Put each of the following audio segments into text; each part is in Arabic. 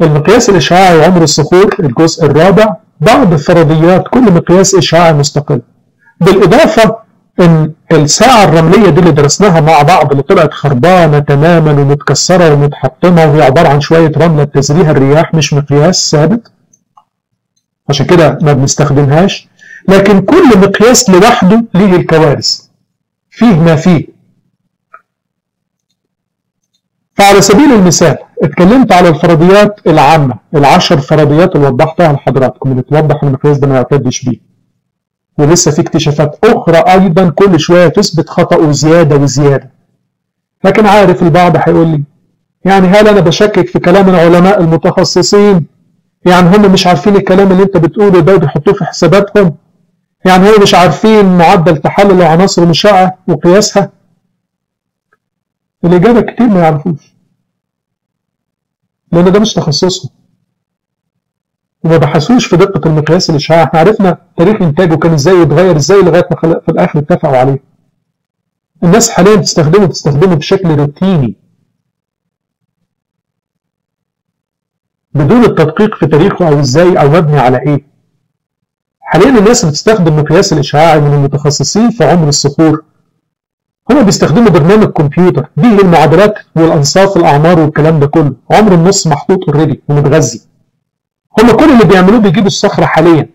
المقياس الإشعاعي وعمر الصخور الجزء الرابع، بعض فرضيات كل مقياس إشعاعي مستقل. بالإضافة إن الساعة الرملية دي اللي درسناها مع بعض اللي طلعت خربانة تماما ومتكسرة ومتحطمة وهي عبارة عن شوية رملة تزريها الرياح، مش مقياس ثابت، عشان كده ما بنستخدمهاش. لكن كل مقياس لوحده ليه الكوارث، فيه ما فيه. فعلى سبيل المثال اتكلمت على الفرضيات العامة، ال10 فرضيات اللي وضحتها لحضراتكم اللي توضح المقياس ده ما يعتدش بيه. ولسه في اكتشافات أخرى أيضا كل شوية تثبت خطأه زيادة وزيادة. لكن عارف البعض هيقول لي يعني هل أنا بشكك في كلام العلماء المتخصصين؟ يعني هم مش عارفين الكلام اللي أنت بتقوله ده بيحطوه في حساباتهم؟ يعني هم مش عارفين معدل تحلل العناصر المشعة وقياسها؟ الإجابة كتير ما يعرفوش، لأن ده مش تخصصهم وما بحثوش في دقة المقياس الإشعاعي. احنا عرفنا تاريخ إنتاجه كان إزاي ويتغير إزاي لغاية ما في الآخر اتفقوا عليه. الناس حاليا بتستخدمه بشكل روتيني بدون التدقيق في تاريخه أو إزاي أو مبني على إيه. حاليا الناس بتستخدم المقياس الإشعاعي من المتخصصين في عمر الصخور، هم بيستخدموا برنامج كمبيوتر بيه المعادلات والأنصاف الأعمار والكلام ده كله. عمر النص محطوط اوريدي ومتغذي. هم كل اللي بيعملوه بيجيبوا الصخرة حاليا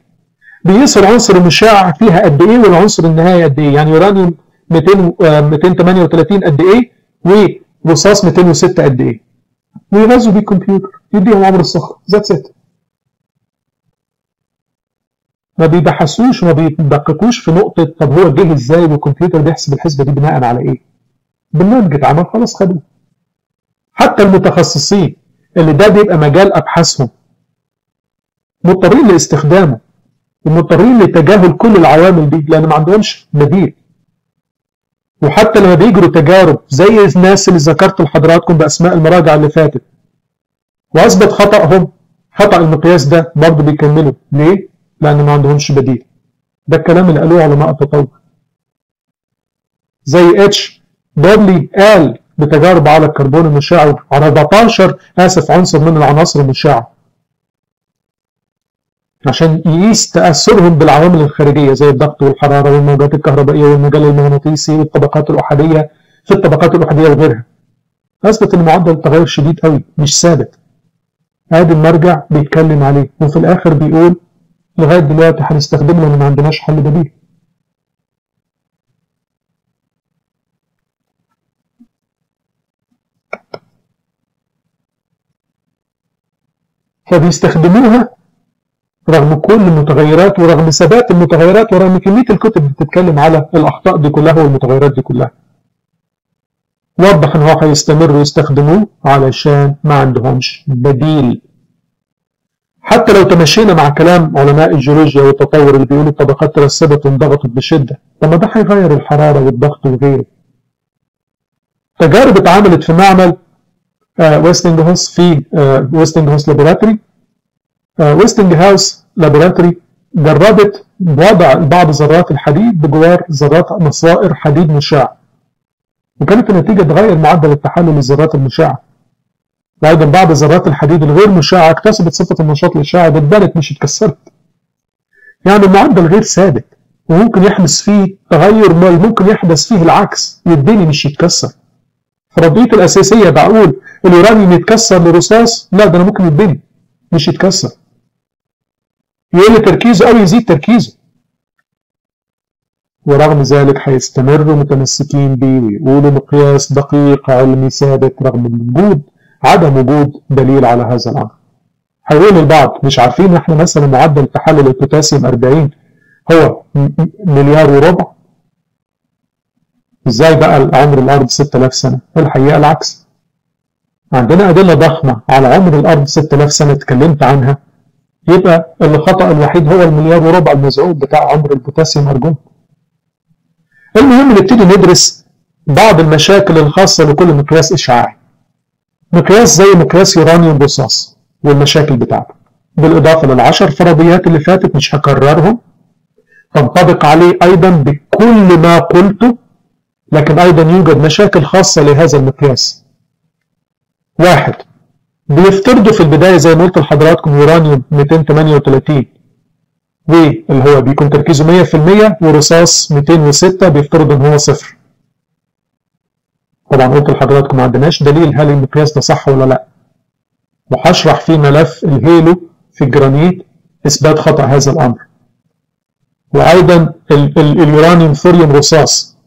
بيقيسوا العنصر المشع فيها قد ايه والعنصر النهائي قد ايه، يعني يورانيوم 238 قد ايه ورصاص 206 قد ايه، ويغذوا بيه الكمبيوتر يديهم عمر الصخرة. ذاتس ات. ما بيبحثوش وما بيدققوش في نقطة طب هو جه ازاي والكمبيوتر بيحسب الحسبة دي بناء على ايه. برنامج اتعمل خلاص خدوه. حتى المتخصصين اللي ده بيبقى مجال ابحاثهم مضطرين لاستخدامه ومضطرين لتجاهل كل العوامل دي لان ما عندهمش بديل. وحتى لما بيجروا تجارب زي الناس اللي ذكرت لحضراتكم باسماء المراجع اللي فاتت واثبت خطأهم، خطأ المقياس ده برضه بيكملوا. ليه؟ لان ما عندهمش بديل. ده الكلام اللي قالوه علماء التطور. زي اتش دبلي قال بتجارب على الكربون المشع على 14 عنصر من العناصر المشعة عشان يقيس تأثرهم بالعوامل الخارجية زي الضغط والحرارة والموجات الكهربائية والمجال المغناطيسي والطبقات الأحادية في الطبقات الأحادية وغيرها. أثبت إن معدل التغير شديد قوي مش ثابت. ادي المرجع بيتكلم عليه وفي الآخر بيقول لغاية دلوقتي هنستخدمه لأن ما عندناش حل بديل. فبيستخدموها رغم كل المتغيرات ورغم ثبات المتغيرات ورغم كمية الكتب اللي بتتكلم على الأخطاء دي كلها والمتغيرات دي كلها. وضح إن هو هيستمروا يستخدموه علشان ما عندهمش بديل. حتى لو تمشينا مع كلام علماء الجيولوجيا والتطور اللي بيقولوا الطبقات ترسبت وانضغطت بشدة، طب ما ده هيغير الحرارة والضغط وغيره. تجارب اتعملت في معمل ويستنجهاوس في ويستنجهاوس لابوراتوري. ويستنجهاوس لابوراتوري جربت وضع بعض ذرات الحديد بجوار ذرات مصائر حديد مشع، وكانت النتيجة تغير معدل التحلل للذرات المشعة. وأيضا بعض ذرات الحديد الغير مشعة اكتسبت صفة النشاط الإشعاعي، اتبنت مش اتكسرت. يعني المعدل غير ثابت وممكن يحدث فيه تغير ممكن يحدث فيه العكس، يتبني مش يتكسر. فرضيتي الأساسية بقول اليورانيوم يتكسر لرصاص، لا ده أنا ممكن يتبني مش يتكسر، يقل تركيزه أو يزيد تركيزه. ورغم ذلك هيستمروا متمسكين بيه ويقولوا مقياس دقيق علمي ثابت رغم عدم وجود دليل على هذا الأمر. هيقول البعض مش عارفين احنا مثلا معدل تحلل البوتاسيوم 40 هو 1.4 مليار. ازاي بقى عمر الأرض 6000 سنة؟ الحقيقة العكس. عندنا أدلة ضخمة على عمر الأرض 6000 سنة اتكلمت عنها، يبقى الخطأ الوحيد هو 1.4 مليار المزعوم بتاع عمر البوتاسيوم أرجون. المهم نبتدي ندرس بعض المشاكل الخاصة لكل مقياس إشعاعي. مقياس زي مقياس يورانيوم رصاص والمشاكل بتاعته، بالإضافة لل10 فرضيات اللي فاتت مش هكررهم، تنطبق عليه أيضا بكل ما قلته، لكن أيضا يوجد مشاكل خاصة لهذا المقياس. 1. بيفترضوا في البداية زي ما قلت لحضراتكم يورانيوم 238 واللي هو بيكون تركيزه 100% ورصاص 206 بيفترض ان هو صفر. طبعا قلت لحضراتكم ما عندناش دليل هل المقياس ده صح ولا لا، وهشرح في ملف الهيلو في الجرانيت اثبات خطأ هذا الامر. وايضا اليورانيوم ثوريوم رصاص.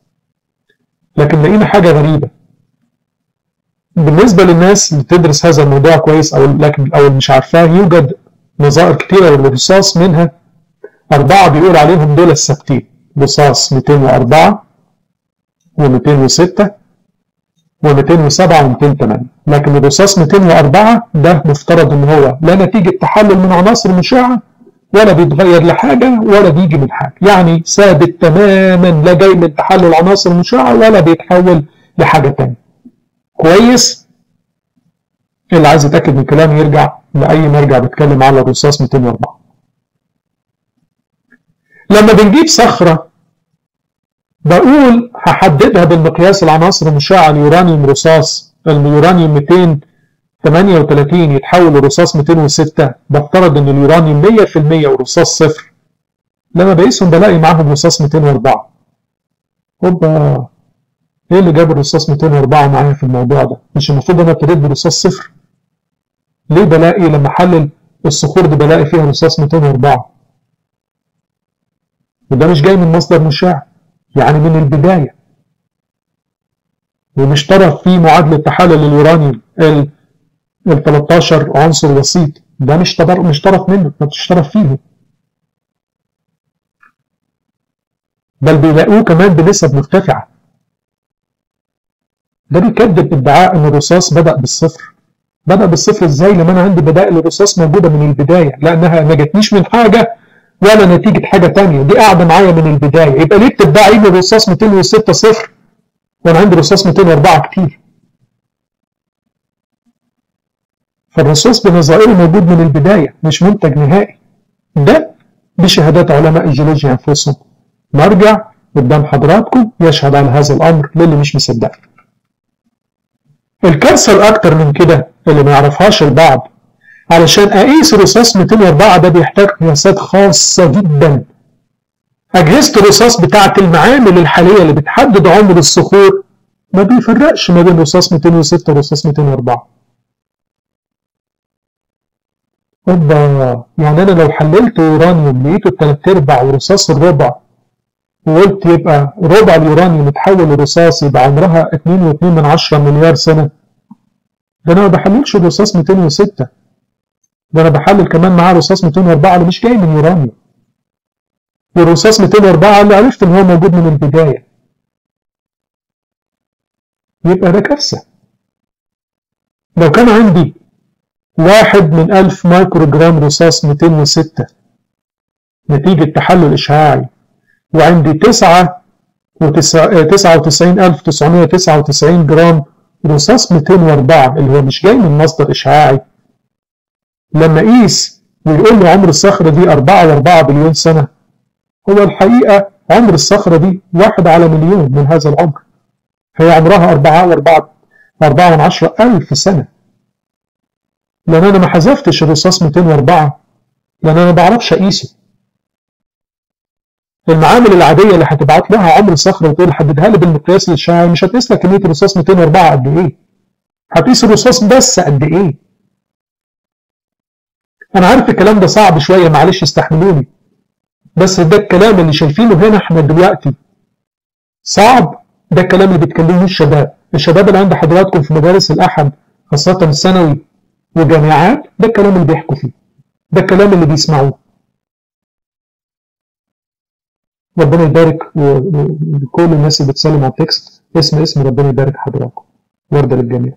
لكن لقينا حاجة غريبة بالنسبة للناس اللي بتدرس هذا الموضوع كويس أو مش عارفاه. يوجد نظائر كتيرة للرصاص، منها 4 بيقول عليهم دول الثابتين: رصاص 204 و206 و207 و208. لكن الرصاص 204 ده مفترض ان هو لا نتيجة تحلل من عناصر مشعة ولا بيتغير لحاجة ولا بيجي من حاجة، يعني ثابت تماما، لا جاي من تحلل عناصر مشعة ولا بيتحول لحاجة تانية. كويس؟ اللي عايز يتأكد من كلامي يرجع لأي مرجع بيتكلم على الرصاص 204. لما بنجيب صخرة بقول هحددها بالمقياس العناصر المشعة اليورانيوم رصاص، اليورانيوم 238 يتحول لرصاص 206، بفترض ان اليورانيوم 100% ورصاص صفر. لما بقيسهم بلاقي معاهم رصاص 204. هوبا، ايه اللي جاب الرصاص 204 معايا في الموضوع ده؟ مش المفروض انا ابتديت برصاص صفر؟ ليه بلاقي لما احلل الصخور دي بلاقي فيها رصاص 204؟ وده مش جاي من مصدر مشع، يعني من البداية، ومش طرف في معادلة تحلل اليورانيوم ال 13 عنصر وسيط، ده مش طرف منه، ما تشترك فيه، بل بيلاقوه كمان بنسب مرتفعة. ده بيكذب ادعاء ان الرصاص بدأ بالصفر. بدأ بالصفر ازاي لما انا عندي بدائل الرصاص موجودة من البداية؟ لانها ما جاتنيش من حاجة ولا نتيجة حاجة تانية، دي قاعدة معايا من البداية. يبقى ليه بتدعي ان الرصاص 206 صفر وانا عندي رصاص 204 كتير؟ فالرصاص بنظائره موجود من البداية، مش منتج نهائي. ده بشهادات علماء الجيولوجيا انفسهم. مرجع قدام حضراتكم يشهد على هذا الامر للي مش مصدق. الكارثة الاكتر من كده اللي ما يعرفهاش البعض، علشان اقيس رصاص 204 ده بيحتاج قياسات خاصة جدا. اجهزة الرصاص بتاعة المعامل الحالية اللي بتحدد عمر الصخور ما بيفرقش ما بين رصاص 206 ورصاص 204. اوبا، يعني انا لو حللت يورانيوم لقيته 3/4 ورصاص الربع، وقلت يبقى ربع اليورانيوم اتحول لرصاص يبقى عمرها 2.2 مليار سنة، ده انا ما بحللش الرصاص 206، ده انا بحلل كمان معاه رصاص 204 اللي مش جاي من يورانيوم، والرصاص 204 اللي عرفت ان هو موجود من البداية. يبقى ده كارثة. لو كان عندي 1 من 1000 مايكرو جرام رصاص 206 نتيجة تحلل إشعاعي، وعندي 99,999 جرام رصاص 204 اللي هو مش جاي من مصدر إشعاعي، لما أقيس ويقول لي عمر الصخرة دي 4.4 بليون سنة، هو الحقيقة عمر الصخرة دي 1 على مليون من هذا العمر. هي عمرها 4.4 ألف سنة. لأن أنا ما حذفتش الرصاص 204، لأن أنا ما بعرفش أقيسه. المعامل العادية اللي هتبعت لها عمر الصخرة وتقول حددها لي بالمقياس الإشعاعي مش هتقيس لك كمية الرصاص 204 قد إيه، هتقيس الرصاص بس قد إيه. أنا عارف الكلام ده صعب شوية، معلش استحملوني، بس ده الكلام اللي شايفينه هنا إحنا دلوقتي صعب. ده الكلام اللي بيتكلموه الشباب اللي عند حضراتكم في مدارس الأحد خاصة الثانوي وجامعات، ده الكلام اللي بيحكوا فيه، ده الكلام اللي بيسمعوه. ربنا يبارك لكل الناس اللي بتسلم على التكست، اسم ربنا يبارك حضراتكم، وردة للجميع.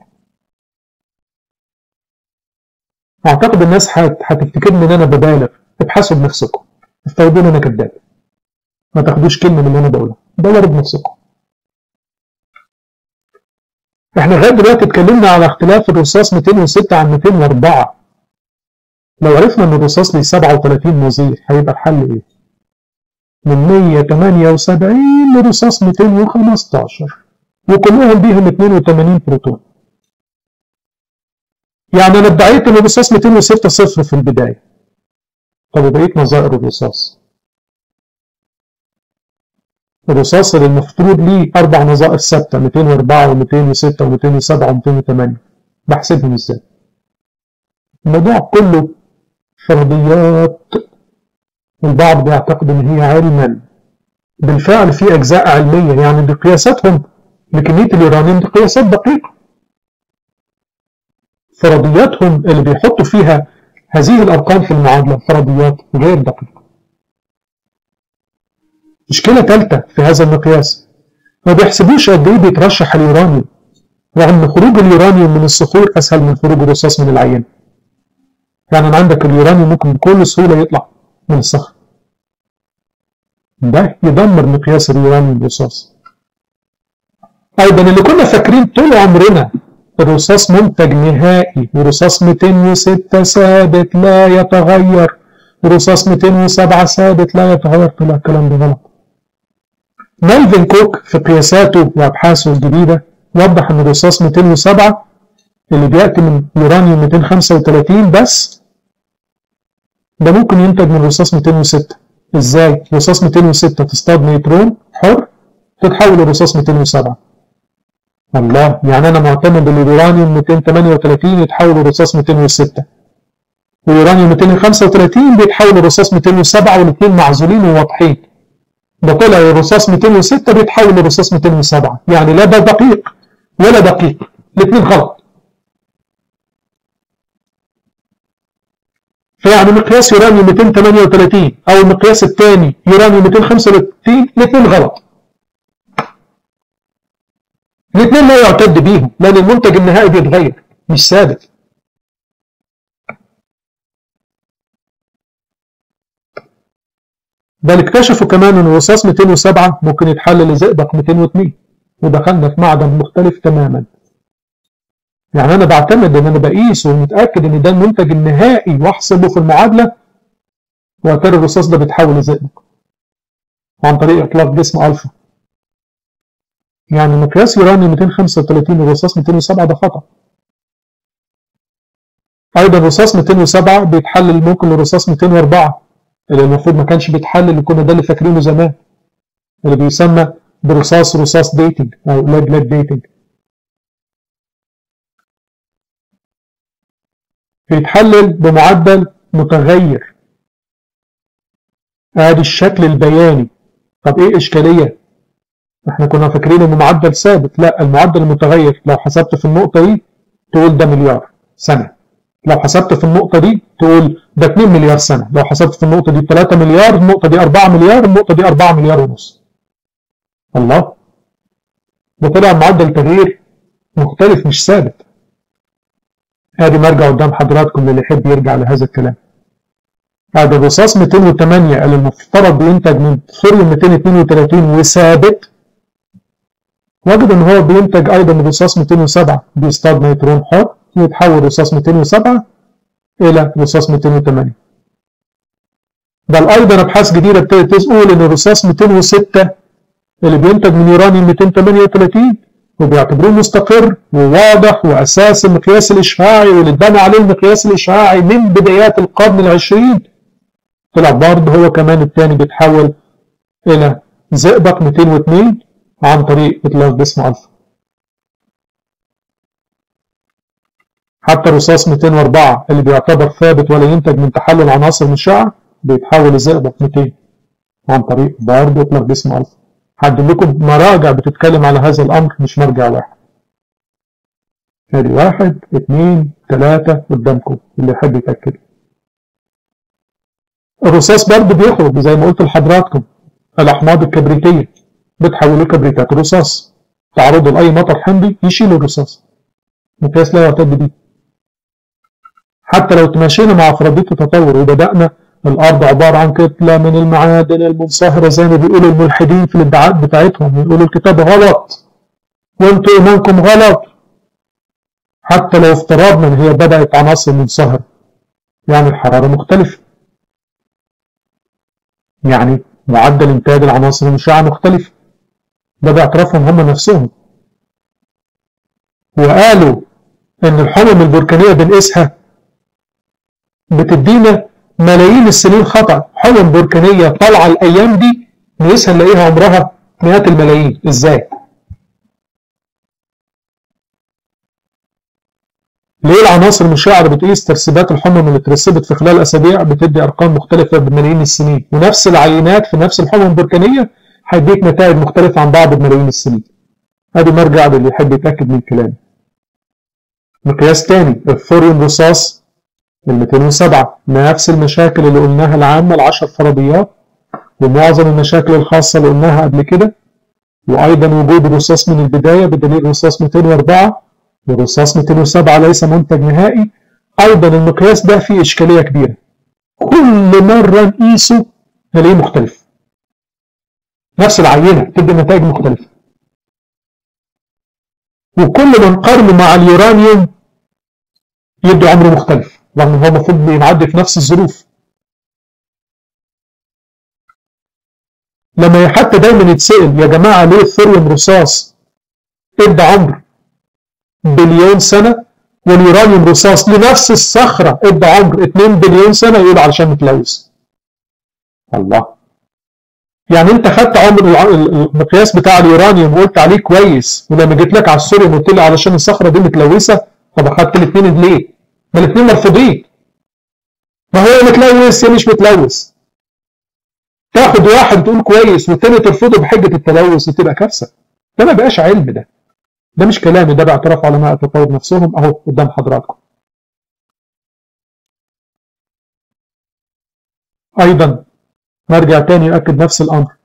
اعتقد الناس هتفتكرني ان انا ببالغ. ابحثوا بنفسكم، افترضوا انا كذاب، ما تاخدوش كلمه من اللي انا بقولها، دوروا بنفسكم. احنا لغايه دلوقتي اتكلمنا على اختلاف الرصاص 206 عن 204. لو عرفنا ان الرصاص ليه 37 نظير هيبقى الحل ايه؟ من 178 لرصاص 215، وكلهم بيهم 82 بروتون. يعني أنا ادعيت إن الرصاص 206 صفر في البداية. طب وبقيت نظائر الرصاص؟ الرصاص اللي المفروض ليه 4 نظائر ثابتة 204 و206 و207 و208 بحسبهم ازاي؟ الموضوع كله فرضيات، البعض بيعتقد ان هي علما. بالفعل في اجزاء علمية، يعني دي قياساتهم لكمية اليورانيوم دي قياسات دقيقة. فرضياتهم اللي بيحطوا فيها هذه الارقام في المعادلة فرضيات غير دقيقة. مشكلة ثالثة في هذا المقياس، ما بيحسبوش قد ايه بيترشح اليورانيوم، رغم ان خروج اليورانيوم من الصخور اسهل من خروج الرصاص من العينة. يعني عندك اليورانيوم ممكن بكل سهولة يطلع من الصخر، ده يدمر مقياس اليورانيوم الرصاص. ايضا اللي كنا فاكرين طول عمرنا الرصاص منتج نهائي، ورصاص 206 ثابت لا يتغير، ورصاص 207 ثابت لا يتغير، طلع الكلام ده غلط. مالفين كوك في قياساته وابحاثه الجديده وضح ان الرصاص 207 اللي بياتي من يورانيوم 235 بس ده ممكن ينتج من رصاص 206. ازاي؟ رصاص 206 تصطاد نيوترون حر تتحول لرصاص 207. الله، يعني انا معتمد ان اليورانيوم 238 يتحول لرصاص 206 ويورانيوم 235 بيتحول لرصاص 207 والاثنين معزولين وواضحين. ده طلع الرصاص 206 بيتحول لرصاص 207، يعني لا ده دقيق ولا دقيق، الاثنين غلط. فيعني مقياس يورانيوم 238 او المقياس الثاني يورانيوم 235 الاثنين غلط. الاثنين لا يعتد بيهم لان المنتج النهائي بيتغير مش ثابت. بل اكتشفوا كمان ان الرصاص 207 ممكن يتحلل لزئبق 202 ودخلنا في معدن مختلف تماما. يعني انا بعتمد ان انا بقيس ومتاكد ان ده المنتج النهائي واحسبه في المعادله، واتاري الرصاص ده بيتحول لزئبق عن طريق اطلاق جسم الفا. يعني مقياس يورانيوم 235 والرصاص 207 ده خطا. ايضا الرصاص 207 بيتحلل ممكن للرصاص 204 اللي المفروض ما كانش بيتحلل، اللي كنا ده اللي فاكرينه زمان اللي بيسمى برصاص ديتنج او ليد ديتنج. بيتحلل بمعدل متغير. ادي الشكل البياني. طب ايه اشكاليه؟ احنا كنا فاكرين انه معدل ثابت، لا المعدل المتغير لو حسبت في النقطه دي تقول ده مليار سنه، لو حسبت في النقطه دي تقول ده 2 مليار سنه، لو حسبت في النقطه دي 3 مليار، النقطه دي 4 مليار، النقطه دي 4 مليار ونص. الله، ده طلع معدل تغيير مختلف مش ثابت. ادي مرجع قدام حضراتكم اللي يحب يرجع لهذا الكلام. بعد الرصاص 208 اللي المفترض بينتج من ثوريوم 232 وثابت، وجد ان هو بينتج ايضا من رصاص 207 بيصطاد نيوترون حر ويتحول رصاص 207 الى رصاص 208. بل ايضا ابحاث جديده ابتدت تقول ان الرصاص 206 اللي بينتج من يورانيوم 238 وبيعتبروه مستقر وواضح واساس المقياس الاشعاعي واللي اتبنى عليه المقياس الاشعاعي من بدايات القرن العشرين، طلع برضه هو كمان الثاني بيتحول الى زئبق 202 عن طريق اطلاق جسم الفا. حتى الرصاص 204 اللي بيعتبر ثابت ولا ينتج من تحلل عناصر مشعه بيتحول لزئبق 200 عن طريق برضه اطلاق جسم الفا. هقدم لكم مراجع بتتكلم على هذا الامر مش مرجع واحد. ادي 1 2 3 قدامكم اللي يحب يتاكد. الرصاص برضه بيخرج زي ما قلت لحضراتكم الاحماض الكبريتيه بتحوله كبريتات الرصاص، تعرضه لاي مطر حمضي يشيل الرصاص. مقياس لا يعتد بيه. حتى لو تماشينا مع فرضيه التطور وبدانا الارض عباره عن كتله من المعادن المنصهره زي ما بيقولوا الملحدين في الادعاءات بتاعتهم، يقولوا الكتاب غلط وانتوا ايمانكم غلط. حتى لو افترضنا ان هي بدات عناصر منصهره، يعني الحراره مختلفه، يعني معدل انتاج العناصر المشعه مختلف، ده باعترافهم هم نفسهم. وقالوا ان الحمم البركانيه بنقيسها بتدينا ملايين السنين خطأ. حمم بركانيه طالعه الايام دي نقيسها نلاقيها عمرها مئات الملايين. ازاي؟ ليه العناصر المشعه اللي بتقيس ترسيبات الحمم اللي اترسبت في خلال اسابيع بتدي ارقام مختلفه بملايين السنين، ونفس العينات في نفس الحمم البركانيه هيديك نتائج مختلفه عن بعض بملايين السنين؟ ادي مرجع للي يحب يتاكد من كلامي. مقياس تاني الثوريوم رصاص ال 207، نفس المشاكل اللي قلناها العامه ال10 فرضيات ومعظم المشاكل الخاصه اللي قلناها قبل كده، وايضا وجود الرصاص من البدايه بدليل رصاص 204 والرصاص 207 ليس منتج نهائي. ايضا المقياس ده فيه اشكاليه كبيره، كل مره نقيسه نلاقيه مختلف، نفس العينه تدي نتائج مختلفه، وكل ما نقارنه مع اليورانيوم يدي عمر مختلف رغم ان هو المفروض ينعدي في نفس الظروف. لما حتى دايما يتسأل يا جماعه ليه الثوريوم رصاص ادى عمر بليون سنه واليورانيوم رصاص لنفس الصخره ادى عمر 2 بليون سنه، يقول علشان متلوث. الله، يعني انت خدت عمر المقياس بتاع اليورانيوم وقلت عليه كويس، ولما جيت لك على الثوريوم قلت لي علشان الصخره دي متلوثه. طب اخدت الاثنين ليه؟ ما الاثنين مرفوضين، ما هو متلوث يا مش متلوث. تاخد واحد تقول كويس والتاني ترفضه بحجه التلوث وتبقى كارثه. ده ما بقاش علم، ده مش كلامي، ده باعتراف علماء التطور نفسهم اهو قدام حضراتكم. ايضا نرجع تاني نأكد نفس الامر.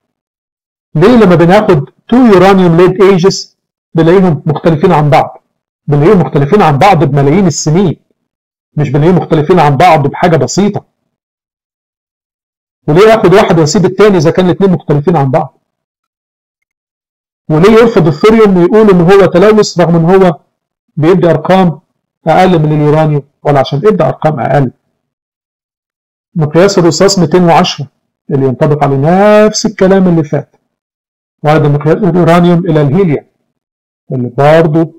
ليه لما بناخد 2 يورانيوم ليد ايجز بنلاقيهم مختلفين عن بعض؟ بنلاقيهم مختلفين عن بعض بملايين السنين، مش بنلاقيهم مختلفين عن بعض بحاجه بسيطه. وليه اخد واحد واسيب التاني اذا كان الاثنين مختلفين عن بعض؟ وليه يرفض الثوريوم ويقول ان هو تلوث رغم ان هو بيدي ارقام اقل من اليورانيوم؟ ولا عشان ادى ارقام اقل. مقياس الرصاص 210 اللي ينطبق عليه نفس الكلام اللي فات، وايضا مقياس اليورانيوم الى الهيليوم اللي برضه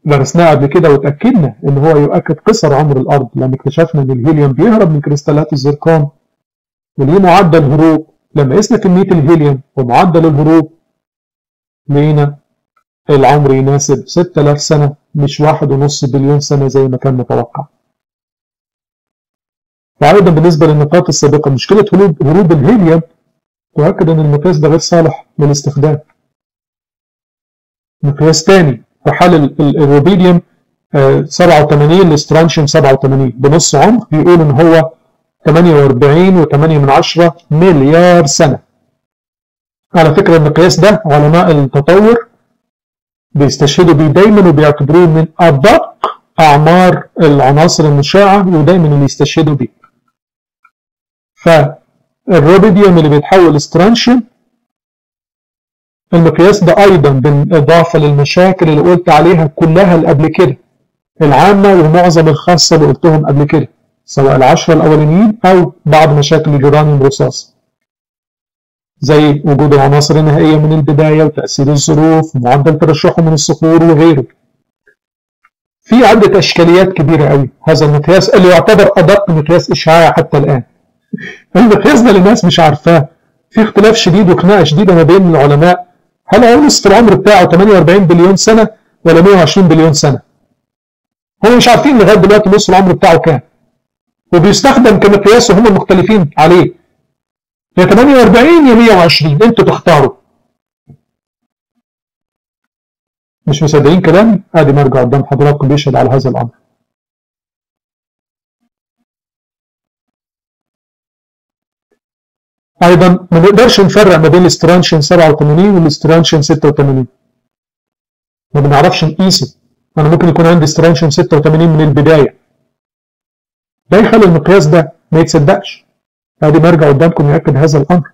درسناه قبل كده وتاكدنا ان هو يؤكد قصر عمر الارض، لان اكتشفنا ان الهيليوم بيهرب من كريستالات الزرقان وليه معدل هروب. لما قسنا كميه الهيليوم ومعدل الهروب لقينا العمر يناسب 6000 سنه مش 1.5 بليون سنه زي ما كان متوقع. وأيضا بالنسبة للنقاط السابقة مشكلة هروب الهيليوم تؤكد أن المقياس ده غير صالح للاستخدام. مقياس تاني في حال الروبيديوم 87 الاسترانشيوم 87 بنص عمر بيقول إن هو 48.8 مليار سنة. على فكرة المقياس ده علماء التطور بيستشهدوا بيه دايما وبيعتبروه من أدق أعمار العناصر المشعة ودايما اللي يستشهدوا بيه. فالروبيديوم اللي بيتحول لسترانشيوم المقياس ده ايضا بالاضافه للمشاكل اللي قلت عليها كلها اللي قبل كده العامه ومعظم الخاصه اللي قلتهم قبل كده، سواء ال10 الاولانيين او بعض مشاكل اليورانيوم رصاص زي وجود العناصر النهائيه من البدايه وتاثير الظروف ومعدل ترشحه من الصخور وغيره. في عده اشكاليات كبيره قوي هذا المقياس اللي يعتبر ادق مقياس اشعاعي حتى الان. المقياس ده اللي الناس مش عارفاه، في اختلاف شديد وخناقه شديده ما بين العلماء، هل هو نصف العمر بتاعه 48 بليون سنه ولا 120 بليون سنه؟ هم مش عارفين لغايه دلوقتي نصف العمر بتاعه كام، وبيستخدم كمقياس وهم مختلفين عليه يا 48 يا 120 انتوا تختاروا. مش مصدقين كلامي؟ ادي مرجع قدام حضراتكم بيشهد على هذا الامر. ايضا ما نقدرش نفرق ما بين الاسترانشيوم 87 والاسترانشيوم 86، ما بنعرفش نقيسه. انا ممكن يكون عندي استرانشيوم 86 من البدايه، ده يخلي المقياس ده ما يتصدقش. ادي مرجع قدامكم ياكد هذا الامر.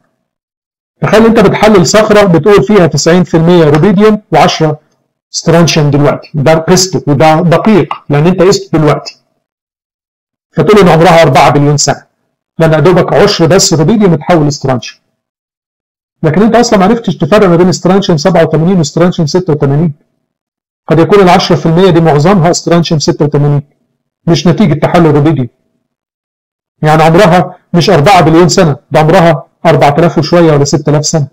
تخيل انت بتحلل صخره بتقول فيها 90% روبيديوم و10 استرانشيوم دلوقتي، ده قسته وده دقيق لان انت قسته دلوقتي، فتقول ان عمرها 4 بليون سنه لان ادوبك عشر بس روبيديوم اتحول لاسترانشيوم، لكن انت اصلا ما عرفتش تفرق ما بين استرانشيوم 87 واسترانشيوم 86. قد يكون ال 10% دي معظمها استرانشيوم 86 مش نتيجة تحلل روديديوم. يعني عمرها مش 4 بليون سنة، ده عمرها 4000 وشوية ولا 6000 سنة.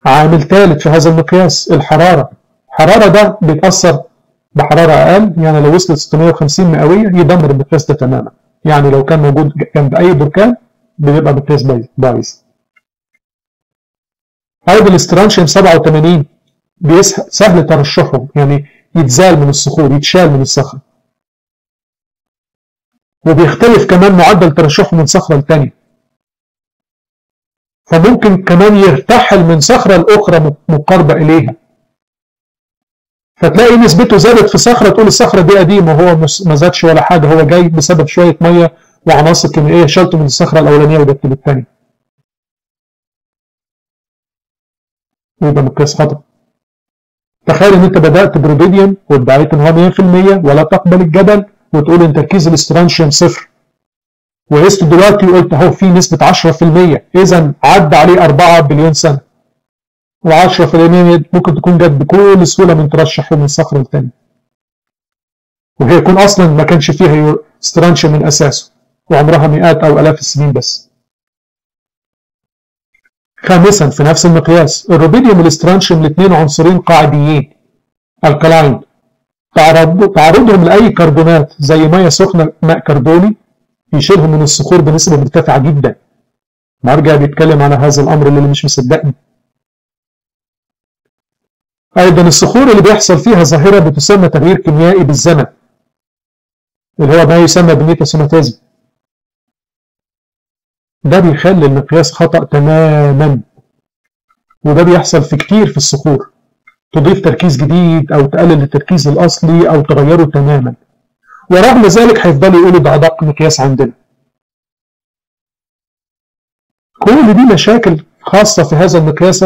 عامل ثالث في هذا المقياس الحرارة. الحرارة ده بيتأثر بحرارة أقل، يعني لو وصلت 650 مئوية يدمر المقياس ده تماما. يعني لو كان موجود جنب أي بركان بيبقى مقياس بايظ. أيضا الاسترانشيوم 87 سهل ترشحه، يعني يتزال من الصخور، يتشال من الصخرة. وبيختلف كمان معدل ترشحه من صخرة لتانية، فممكن كمان يرتحل من صخرة لأخرى مقاربة إليها، فتلاقي نسبته زادت في صخرة تقول الصخرة دي قديمة، وهو ما زادش ولا حاجة، هو جاي بسبب شوية مية وعناصر كيميائية شالته من الصخرة الأولانية وجبته للتانية، ويبقى مقياس خطأ. تخيل ان انت بدأت بروديديوم وادعيت ان هو 100% ولا تقبل الجدل وتقول ان تركيز الاسترانشيوم صفر، وقست دلوقتي وقلت اهو في نسبة 10%، اذا عدى عليه 4 بليون سنة، و10% ممكن تكون جت بكل سهولة من ترشحه من صخرة لتانية، وهي يكون اصلا ما كانش فيها استرانشيوم من اساسه وعمرها مئات او الاف السنين بس. خامسا في نفس المقياس الروبيديوم والاسترانشيوم الاثنين عنصرين قاعديين الكلاين، تعرضهم لاي كربونات زي ميه سخنه ماء كربوني يشيلهم من الصخور بنسبه مرتفعه جدا. مرجع بيتكلم على هذا الامر اللي مش مصدقني. ايضا الصخور اللي بيحصل فيها ظاهره بتسمى تغيير كيميائي بالزمن، اللي هو ما يسمى بالميتاسوماتيزم، ده بيخلي المقياس خطأ تماما، وده بيحصل في كتير في الصخور، تضيف تركيز جديد او تقلل التركيز الاصلي او تغيره تماما، ورغم ذلك هيفضلوا يقولوا ده ادق مقياس عندنا. كل دي مشاكل خاصة في هذا المقياس